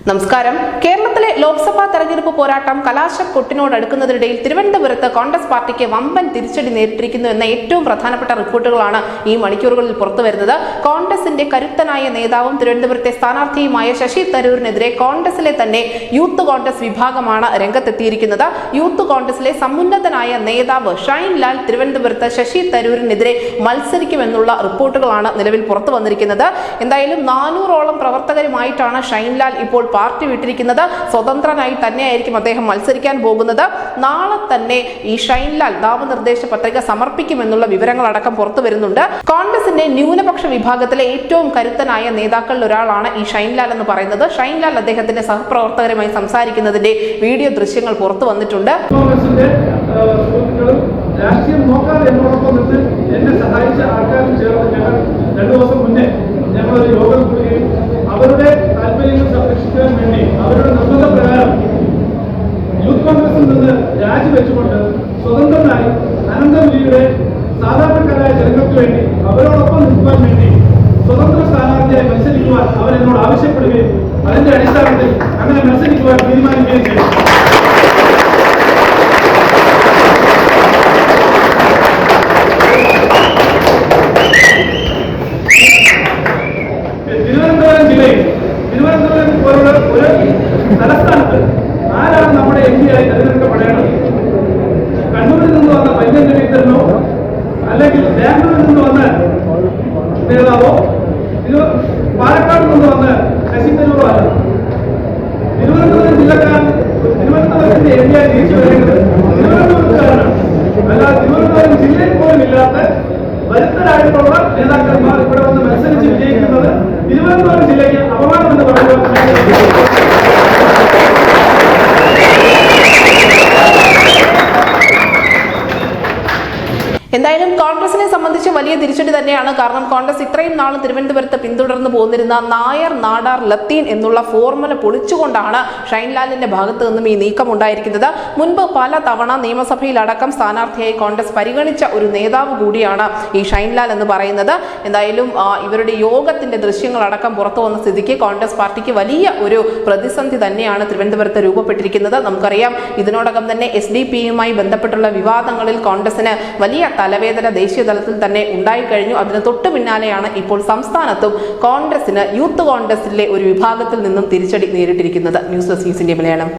നമസ്കാരം. കേരളത്തിലെ ലോക്സഭാ തെരഞ്ഞെടുപ്പ് പോരാട്ടം കലാശക്കൊട്ടിനോടടുക്കുന്നതിനിടയിൽ തിരുവനന്തപുരത്ത് കോൺഗ്രസ് പാർട്ടിക്ക് വമ്പൻ തിരിച്ചടി നേരിട്ടിരിക്കുന്നു എന്ന ഏറ്റവും പ്രധാനപ്പെട്ട റിപ്പോർട്ടുകളാണ് ഈ മണിക്കൂറുകളിൽ പുറത്തുവരുന്നത്. കോൺഗ്രസിന്റെ കരുത്തനായ നേതാവും തിരുവനന്തപുരത്തെ സ്ഥാനാർത്ഥിയുമായ ശശി തരൂരിനെതിരെ കോൺഗ്രസിലെ തന്നെ യൂത്ത് കോൺഗ്രസ് വിഭാഗമാണ് രംഗത്തെത്തിയിരിക്കുന്നത്. യൂത്ത് കോൺഗ്രസിലെ സമുന്നതനായ നേതാവ് ഷൈൻ ലാൽ തിരുവനന്തപുരത്ത് ശശി തരൂരിനെതിരെ മത്സരിക്കുമെന്നുള്ള റിപ്പോർട്ടുകളാണ് നിലവിൽ പുറത്തു വന്നിരിക്കുന്നത്. എന്തായാലും 400ഓളം പ്രവർത്തകരുമായിട്ടാണ് ഷൈൻ ലാൽ ഇപ്പോൾ പാർട്ടി വിട്ടിരിക്കുന്നത്. സ്വതന്ത്രനായി തന്നെയായിരിക്കും അദ്ദേഹം മത്സരിക്കാൻ പോകുന്നത്. നാളെ തന്നെ ഈ ഷൈൻ ലാൽ നാമനിർദ്ദേശ പത്രിക സമർപ്പിക്കുമെന്നുള്ള വിവരങ്ങളടക്കം പുറത്തു വരുന്നുണ്ട്. കോൺഗ്രസിന്റെ ന്യൂനപക്ഷ വിഭാഗത്തിലെ ഏറ്റവും കരുത്തനായ നേതാക്കളിൽ ഒരാളാണ് ഈ ഷൈൻ ലാൽ എന്ന് പറയുന്നത്. ഷൈൻ ലാൽ അദ്ദേഹത്തിന്റെ സഹപ്രവർത്തകരുമായി സംസാരിക്കുന്നതിന്റെ വീഡിയോ ദൃശ്യങ്ങൾ പുറത്തു വന്നിട്ടുണ്ട്. രാഷ്ട്രീയം നോക്കാതെ എന്നോടൊപ്പം നിന്ന് എന്നെ സഹായിച്ച ആൾക്കാരും ചേർന്ന് ഞങ്ങൾ 2 ദിവസം മുന്നേ ഞങ്ങളൊരു യോഗം കൂടുകയും അവരുടെ താല്പര്യങ്ങൾ സംരക്ഷിക്കാൻ വേണ്ടി അവരുടെ നിർബന്ധപ്രകാരം യൂത്ത് കോൺഗ്രസിൽ നിന്ന് രാജിവെച്ചുകൊണ്ട് സ്വതന്ത്രനായി അനന്തപുരിയുടെ സാധാരണക്കാരായ ജനങ്ങൾക്ക് വേണ്ടി അവരോടൊപ്പം നിൽക്കുവാൻ വേണ്ടി സ്വതന്ത്ര സ്ഥാനാർത്ഥിയായി മത്സരിക്കുവാൻ അവരെന്നോട് ആവശ്യപ്പെടുകയും അതിന്റെ അടിസ്ഥാനത്തിൽ അങ്ങനെ മത്സരിക്കുവാൻ തീരുമാനിക്കുകയും ചെയ്തു. തിരുവനന്തപുരം പോലുള്ള ഒരു തലസ്ഥാനത്ത് ആരാണ് നമ്മുടെ MP ആയി തെരഞ്ഞെടുക്കപ്പെടേണ്ടത്? കണ്ണൂരിൽ നിന്ന് വന്ന പയ്യൻ രവീന്ദ്രനോ അല്ലെങ്കിൽ ബാംഗ്ലൂരിൽ നിന്ന് വന്ന നേതാവോ പാലക്കാട് നിന്ന് വന്ന ശശി തരൂരോ അല്ല. തിരുവനന്തപുരം ജില്ലക്കാരൻ തിരുവനന്തപുരത്തിന്റെ MP ആയി തിരിച്ചു വരേണ്ടത് തിരുവനന്തപുരത്തുകാരനാണ്. അല്ലാതെ തിരുവനന്തപുരം ജില്ലയിൽ പോലും ഇല്ലാത്ത വരുത്തരായിട്ടുള്ള നേതാക്കന്മാർ ഇവിടെ വന്ന് മത്സരിച്ച് വിജയിക്കുന്നത് തിരുവനന്തപുരം ജില്ലയ്ക്ക് അപമാനമെന്ന് പറയുന്നത്. എന്തായാലും കോൺഗ്രസിനെ സംബന്ധിച്ച് വലിയ തിരിച്ചടി തന്നെയാണ്. കാരണം കോൺഗ്രസ് ഇത്രയും നാളും തിരുവനന്തപുരത്ത് പിന്തുടർന്നു പോന്നിരുന്ന നായർ നാടാർ ലത്തീൻ എന്നുള്ള ഫോർമുല പൊളിച്ചുകൊണ്ടാണ് ഷൈൻ ലാലിന്റെ ഭാഗത്ത് നിന്നും ഈ നീക്കം ഉണ്ടായിരിക്കുന്നത്. മുൻപ് പല തവണ നിയമസഭയിലടക്കം സ്ഥാനാർത്ഥിയായി കോൺഗ്രസ് പരിഗണിച്ച ഒരു നേതാവ് കൂടിയാണ് ഈ ഷൈൻ ലാൽ എന്ന് പറയുന്നത്. എന്തായാലും ഇവരുടെ യോഗത്തിന്റെ ദൃശ്യങ്ങളടക്കം പുറത്തു വന്ന സ്ഥിതിക്ക് കോൺഗ്രസ് പാർട്ടിക്ക് വലിയ ഒരു പ്രതിസന്ധി തന്നെയാണ് തിരുവനന്തപുരത്ത് രൂപപ്പെട്ടിരിക്കുന്നത്. നമുക്കറിയാം, ഇതിനോടകം തന്നെ SDP-യുമായി ബന്ധപ്പെട്ടുള്ള വിവാദങ്ങളിൽ കോൺഗ്രസിന് വലിയ തലവേദന ദേശീയ തലത്തിൽ തന്നെ ഉണ്ടായിക്കഴിഞ്ഞു. അതിന് തൊട്ടു പിന്നാലെയാണ് ഇപ്പോൾ സംസ്ഥാനത്തും കോൺഗ്രസിന് യൂത്ത് കോൺഗ്രസിലെ ഒരു വിഭാഗത്തിൽ നിന്നും തിരിച്ചടി നേരിട്ടിരിക്കുന്നത്. News desk news India Malayalam.